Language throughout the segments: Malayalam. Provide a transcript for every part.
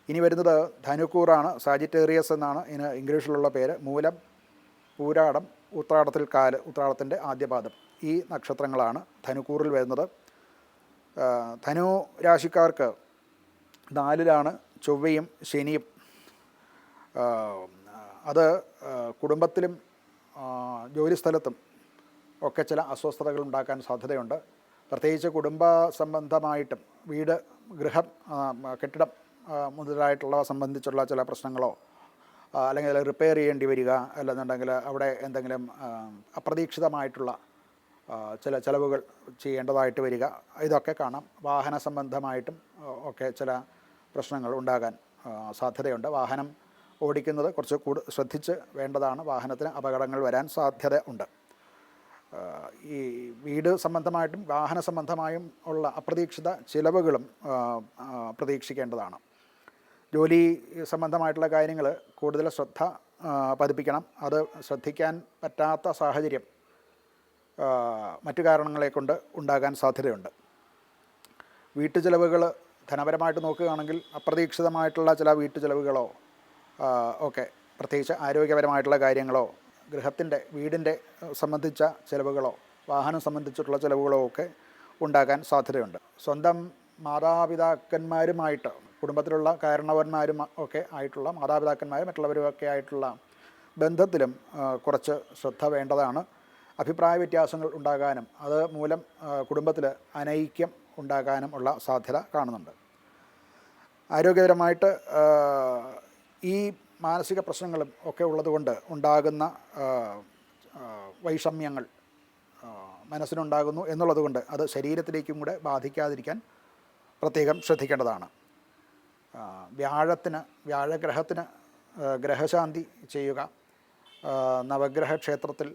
ഇനി വരുന്നത് ധനുക്കൂറാണ്. സാജിറ്റേറിയസ് എന്നാണ് ഇതിന് ഇംഗ്ലീഷിലുള്ള പേര്. മൂലം, പൂരാടം, ഉത്രാടത്തിൽ കാല്, ഉത്രാടത്തിൻ്റെ ആദ്യപാദം, ഈ നക്ഷത്രങ്ങളാണ് ധനുക്കൂറിൽ വരുന്നത്. ധനു രാശിക്കാർക്ക് 4-ലാണ് ചൊവ്വയും ശനിയും. അത് കുടുംബത്തിലും ജോലിസ്ഥലത്തും ഒക്കെ ചില അസ്വസ്ഥതകൾ ഉണ്ടാക്കാൻ സാധ്യതയുണ്ട്. പ്രത്യേകിച്ച് കുടുംബ സംബന്ധമായിട്ടും വീട്, ഗൃഹം, കെട്ടിടം മുതലായിട്ടുള്ളവ സംബന്ധിച്ചുള്ള ചില പ്രശ്നങ്ങളോ അല്ലെങ്കിൽ റിപ്പയർ ചെയ്യേണ്ടി വരിക, അല്ലെന്നുണ്ടെങ്കിൽ അവിടെ എന്തെങ്കിലും അപ്രതീക്ഷിതമായിട്ടുള്ള ചില ചിലവുകൾ ചെയ്യേണ്ടതായിട്ട് വരിക, ഇതൊക്കെ കാണാം. വാഹന സംബന്ധമായിട്ടും ഒക്കെ ചില പ്രശ്നങ്ങൾ ഉണ്ടാകാൻ സാധ്യതയുണ്ട്. വാഹനം ഓടിക്കുന്നത് കുറച്ച് ശ്രദ്ധിച്ച് വേണ്ടതാണ്. വാഹനത്തിന് അപകടങ്ങൾ വരാൻ സാധ്യത ഉണ്ട്. ഈ വീട് സംബന്ധമായിട്ടും വാഹന സംബന്ധമായും ഉള്ള അപ്രതീക്ഷിത ചിലവുകളും പ്രതീക്ഷിക്കേണ്ടതാണ്. ജോലി സംബന്ധമായിട്ടുള്ള കാര്യങ്ങൾ കൂടുതൽ ശ്രദ്ധ പതിപ്പിക്കണം. അത് ശ്രദ്ധിക്കാൻ പറ്റാത്ത സാഹചര്യം മറ്റു കാരണങ്ങളെ കൊണ്ട് ഉണ്ടാകാൻ സാധ്യതയുണ്ട്. വീട്ടുചെലവുകൾ ധനപരമായിട്ട് നോക്കുകയാണെങ്കിൽ അപ്രതീക്ഷിതമായിട്ടുള്ള ചില വീട്ടുചെലവുകളോ ഒക്കെ, പ്രത്യേകിച്ച് ആരോഗ്യപരമായിട്ടുള്ള കാര്യങ്ങളോ വീടിൻ്റെ സംബന്ധിച്ച ചിലവുകളോ വാഹനം സംബന്ധിച്ചിട്ടുള്ള ചിലവുകളോ ഒക്കെ ഉണ്ടാകാൻ സാധ്യതയുണ്ട്. സ്വന്തം മാതാപിതാക്കന്മാരുമായിട്ട്, കുടുംബത്തിലുള്ള കാരണവന്മാരും ഒക്കെ ആയിട്ടുള്ള മാതാപിതാക്കന്മാരും മറ്റുള്ളവരുമൊക്കെ ആയിട്ടുള്ള ബന്ധത്തിലും കുറച്ച് ശ്രദ്ധ വേണ്ടതാണ്. അഭിപ്രായ വ്യത്യാസങ്ങൾ ഉണ്ടാകാനും അത് മൂലം കുടുംബത്തിൽ അനൈക്യം ഉണ്ടാകാനും ഉള്ള സാധ്യത കാണുന്നുണ്ട്. ആരോഗ്യപരമായിട്ട് ഈ മാനസിക പ്രശ്നങ്ങളും ഒക്കെ ഉള്ളതുകൊണ്ട് ഉണ്ടാകുന്ന വൈഷമ്യങ്ങൾ മനസ്സിനുണ്ടാകുന്നു എന്നുള്ളതുകൊണ്ട് അത് ശരീരത്തിലേക്കും കൂടെ ബാധിക്കാതിരിക്കാൻ പ്രത്യേകം ശ്രദ്ധിക്കേണ്ടതാണ്. വ്യാഴഗ്രഹത്തിന് ഗ്രഹശാന്തി ചെയ്യുക. നവഗ്രഹ ക്ഷേത്രത്തിൽ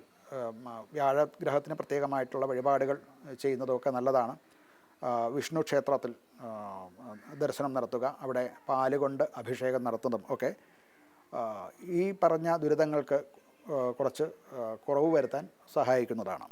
വ്യാഴഗ്രഹത്തിന് പ്രത്യേകമായിട്ടുള്ള വഴിപാടുകൾ ചെയ്യുന്നതൊക്കെ നല്ലതാണ്. വിഷ്ണു ക്ഷേത്രത്തിൽ ദർശനം നടത്തുക, അവിടെ പാലുകൊണ്ട് അഭിഷേകം നടത്തുന്നതും ഒക്കെ ഈ പറഞ്ഞ ദുരിതങ്ങൾക്ക് കുറച്ച് കുറവ് വരുത്താൻ സഹായിക്കുന്നതാണ്.